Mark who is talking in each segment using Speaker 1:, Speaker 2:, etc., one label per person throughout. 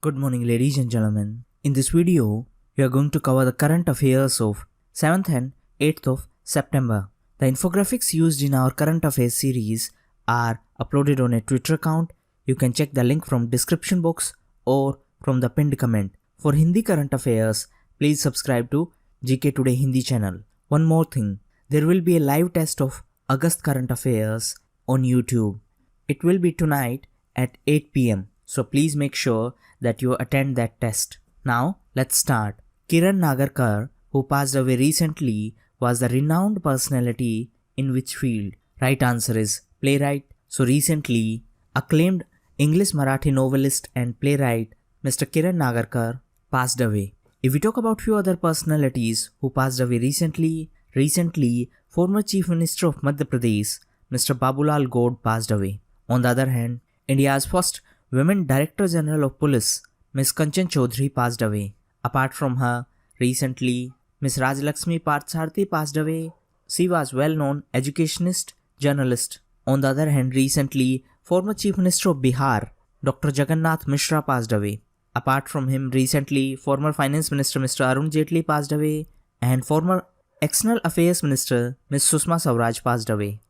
Speaker 1: Good morning, ladies and gentlemen. In this video, we are going to cover the current affairs of 7th and 8th of September. The infographics used in our current affairs series are uploaded on a Twitter account. You can check the link from description box or from the pinned comment. For Hindi current affairs, please subscribe to GKToday Hindi channel. One more thing, there will be a live test of August current affairs on YouTube. It will be tonight at 8 p.m. So please make sure that you attend that test. Now let's start. Kiran Nagarkar, who passed away recently, was a renowned personality in which field? Right answer is playwright. So recently, acclaimed English Marathi novelist and playwright Mr. Kiran Nagarkar passed away. If we talk about few other personalities who passed away recently, former Chief Minister of Madhya Pradesh, Mr. Babulal Gaur passed away. On the other hand, India's first Women Director General of Police, Ms. Kanchan Chaudhary passed away. Apart from her, recently, Ms. Rajalakshmi Parthasarathy passed away. She was well-known educationist, journalist. On the other hand, recently, former Chief Minister of Bihar, Dr. Jagannath Mishra passed away. Apart from him, recently, former Finance Minister Mr. Arun Jaitley passed away, and former External Affairs Minister Ms. Sushma Swaraj passed away.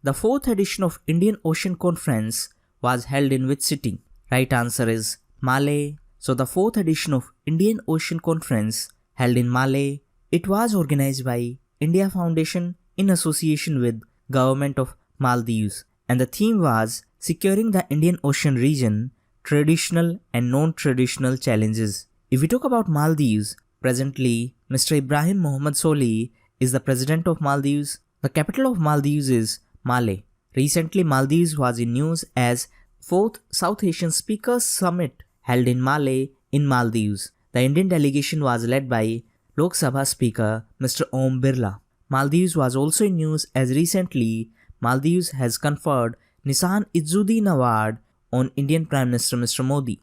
Speaker 1: The 4th edition of Indian Ocean Conference was held in which city? Right answer is Male. So the 4th edition of Indian Ocean Conference held in Male. It was organized by India Foundation in association with Government of Maldives, and the theme was Securing the Indian Ocean Region, Traditional and Non-Traditional Challenges. If we talk about Maldives, presently Mr. Ibrahim Mohammed Soli is the president of Maldives. The capital of Maldives is Male. Recently, Maldives was in news as 4th South Asian Speakers Summit held in Male in Maldives. The Indian delegation was led by Lok Sabha Speaker Mr. Om Birla. Maldives was also in news as recently Maldives has conferred Nissan Izzuddin Award on Indian Prime Minister Mr. Modi.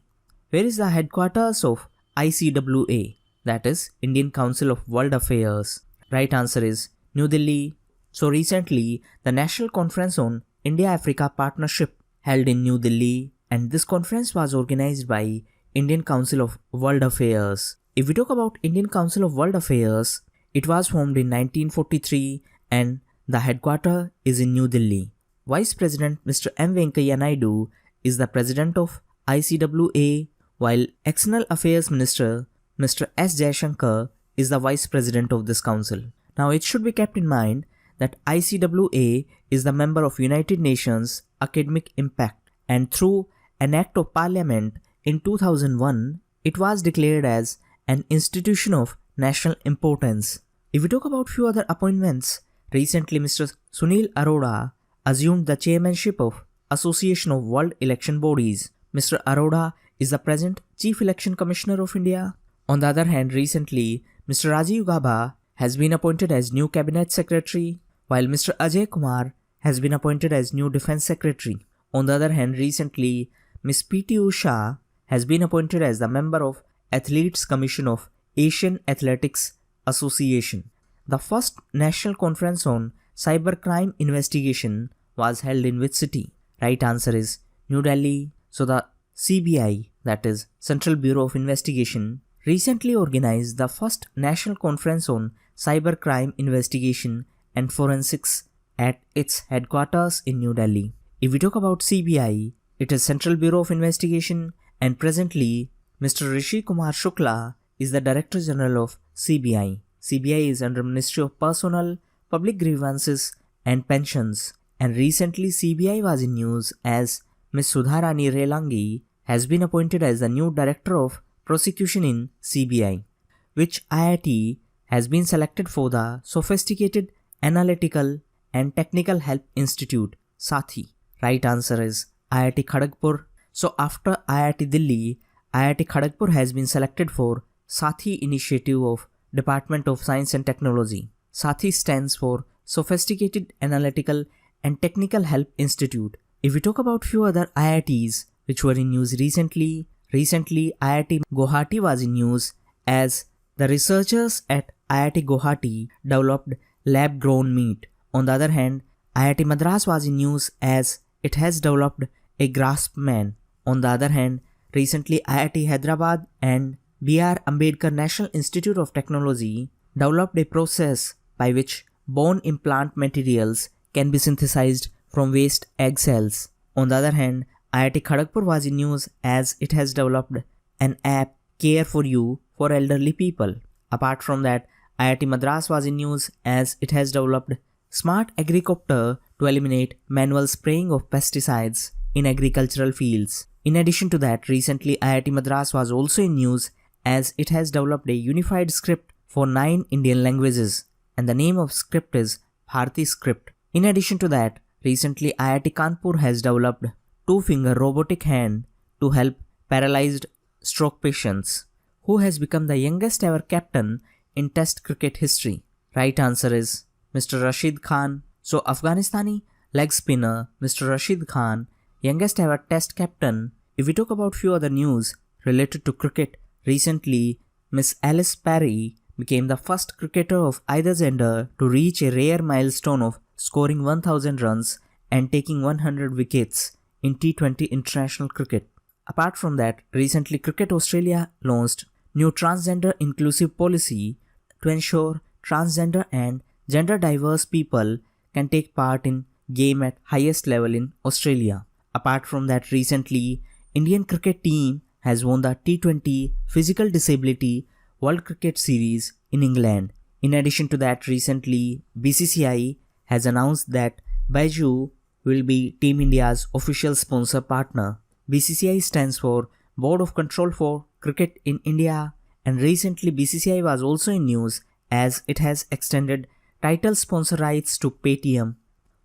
Speaker 1: Where is the headquarters of ICWA, that is Indian Council of World Affairs? Right answer is New Delhi. So recently, the National Conference on India-Africa Partnership held in New Delhi, and this conference was organized by Indian Council of World Affairs. If we talk about Indian Council of World Affairs, it was formed in 1943 and the headquarters is in New Delhi. Vice President Mr. M. Venkaiah Naidu is the President of ICWA, while External Affairs Minister Mr. S. Jaishankar is the Vice President of this council. Now it should be kept in mind that ICWA is the member of United Nations Academic Impact, and through an Act of Parliament in 2001, it was declared as an institution of national importance. If we talk about few other appointments, recently Mr. Sunil Arora assumed the chairmanship of Association of World Election Bodies. Mr. Arora is the present Chief Election Commissioner of India. On the other hand, recently Mr. Rajiv Gauba has been appointed as new Cabinet Secretary, while Mr. Ajay Kumar has been appointed as new Defense Secretary. On the other hand, recently Ms. P.T. Usha has been appointed as the member of Athletes Commission of Asian Athletics Association. The first National Conference on Cybercrime Investigation was held in which city? Right answer is New Delhi. So the CBI, that is Central Bureau of Investigation, recently organized the first National Conference on Cybercrime Investigation and Forensics at its headquarters in New Delhi. If we talk about CBI, it is Central Bureau of Investigation, and presently Mr. Rishi Kumar Shukla is the Director General of CBI. CBI is under Ministry of Personnel, Public Grievances and Pensions, and recently CBI was in news as Ms. Sudharani Relangi has been appointed as the new Director of Prosecution in CBI. Which IIT has been selected for the Sophisticated Analytical and Technical Help Institute, SATHI? Right answer is IIT Kharagpur. So after IIT Delhi, IIT Kharagpur has been selected for SATHI initiative of Department of Science and Technology. SATHI stands for Sophisticated Analytical and Technical Help Institute. If we talk about few other IITs which were in news recently, IIT Guwahati was in news as the researchers at IIT Guwahati developed lab-grown meat. On the other hand, IIT Madras was in news as it has developed a grasp man. On the other hand, recently IIT Hyderabad and B.R. Ambedkar National Institute of Technology developed a process by which bone implant materials can be synthesized from waste egg cells. On the other hand, IIT Kharagpur was in news as it has developed an app Care for You for elderly people. Apart from that, IIT Madras was in news as it has developed Smart Agricopter to eliminate manual spraying of pesticides in agricultural fields. In addition to that, recently IIT Madras was also in news as it has developed a unified script for 9 Indian languages, and the name of script is Bharati script. In addition to that, recently IIT Kanpur has developed two-finger robotic hand to help paralyzed stroke patients. Who has become the youngest ever captain in Test cricket history? Right answer is Mr. Rashid Khan. So Afghanistani leg spinner Mr. Rashid Khan, youngest ever Test captain. If we talk about few other news related to cricket, recently Miss Alice Parry became the first cricketer of either gender to reach a rare milestone of scoring 1000 runs and taking 100 wickets in T20 international cricket. Apart from that, recently Cricket Australia launched new transgender inclusive policy to ensure transgender and gender diverse people can take part in game at highest level in Australia. Apart from that, recently Indian cricket team has won the T20 Physical Disability World Cricket Series in England. In addition to that, recently BCCI has announced that Baiju will be Team India's official sponsor partner. BCCI stands for Board of Control for Cricket in India, and recently BCCI was also in news as it has extended title sponsor rights to Paytm,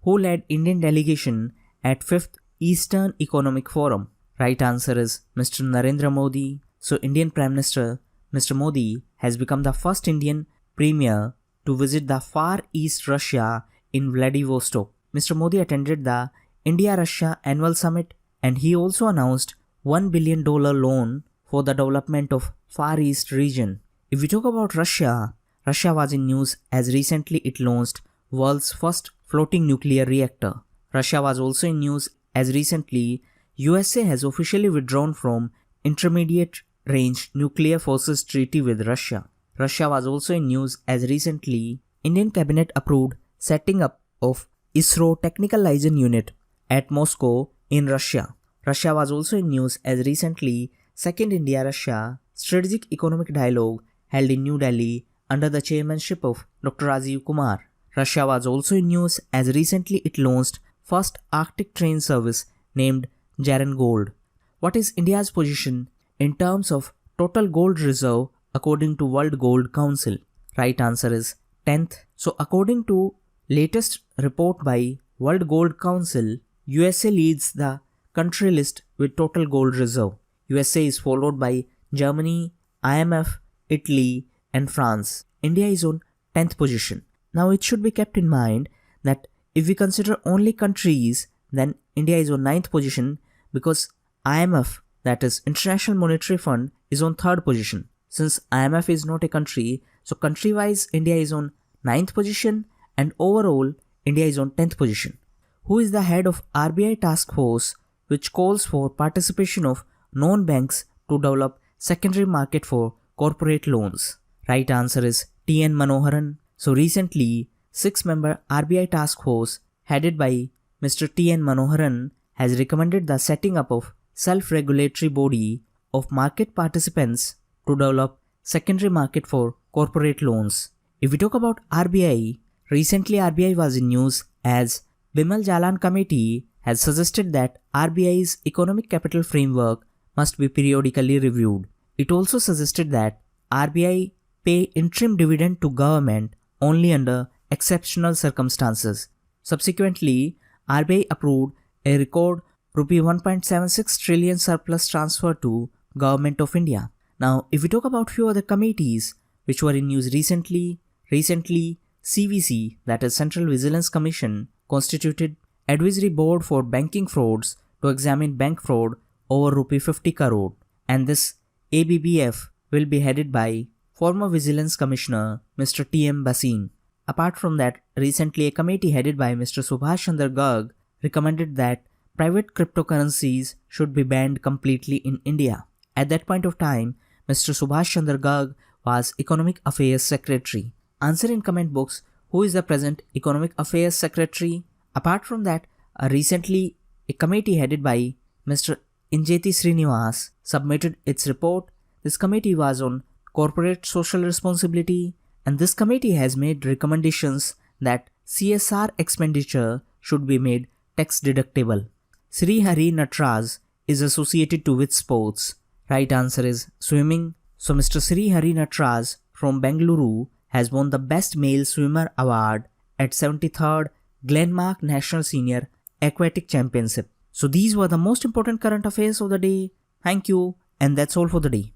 Speaker 1: who led Indian delegation at 5th Eastern Economic Forum. Right answer is Mr. Narendra Modi. So Indian Prime Minister Mr. Modi has become the first Indian premier to visit the Far East Russia in Vladivostok. Mr. Modi attended the India-Russia Annual Summit, and he also announced $1 billion loan for the development of Far East region. If we talk about Russia, Russia was in news as recently it launched world's first floating nuclear reactor. Russia was also in news as recently USA has officially withdrawn from Intermediate Range Nuclear Forces Treaty with Russia. Russia was also in news as recently Indian cabinet approved setting up of ISRO Technical Liaison Unit at Moscow in Russia. Russia was also in news as recently Second India-Russia Strategic Economic Dialogue held in New Delhi under the chairmanship of Dr. Rajiv Kumar. Russia was also in news as recently it launched first Arctic train service named Jaren Gold. What is India's position in terms of total gold reserve according to World Gold Council? Right answer is 10th. So according to latest report by World Gold Council, USA leads the country list with total gold reserve. USA is followed by Germany, IMF, Italy and France. India is on 10th position. Now it should be kept in mind that if we consider only countries, then India is on 9th position because IMF, that is International Monetary Fund, is on 3rd position. Since IMF is not a country, so country-wise India is on 9th position and overall India is on 10th position. Who is the head of RBI task force which calls for participation of non-banks to develop secondary market for corporate loans? Right answer is T.N. Manoharan. So recently, 6-member RBI task force headed by Mr. T.N. Manoharan has recommended the setting up of self-regulatory body of market participants to develop secondary market for corporate loans. If we talk about RBI, recently RBI was in news as Bimal Jalan Committee has suggested that RBI's economic capital framework must be periodically reviewed. It also suggested that RBI pay interim dividend to government only under exceptional circumstances. Subsequently, RBI approved a record Rupee 1.76 trillion surplus transfer to Government of India. Now, if we talk about few other committees which were in news recently CVC, that is Central Vigilance Commission, constituted advisory board for banking frauds to examine bank fraud over Rupee 50 crore, and this ABBF will be headed by former Vigilance Commissioner Mr. T.M. Basin. Apart from that, recently a committee headed by Mr. Subhash Chandra Garg recommended that private cryptocurrencies should be banned completely in India. At that point of time, Mr. Subhash Chandra Garg was Economic Affairs Secretary. Answer in comment box who is the present Economic Affairs Secretary. Apart from that, recently a committee headed by Mr. Injeti Srinivas submitted its report. This committee was on corporate social responsibility, and this committee has made recommendations that CSR expenditure should be made tax deductible. Sri Hari Natraj is associated to which sports? Right answer is swimming. So Mr. Sri Hari Natraj from Bengaluru has won the Best Male Swimmer Award at 73rd Glenmark National Senior Aquatic Championship. So these were the most important current affairs of the day. Thank you, and that's all for the day.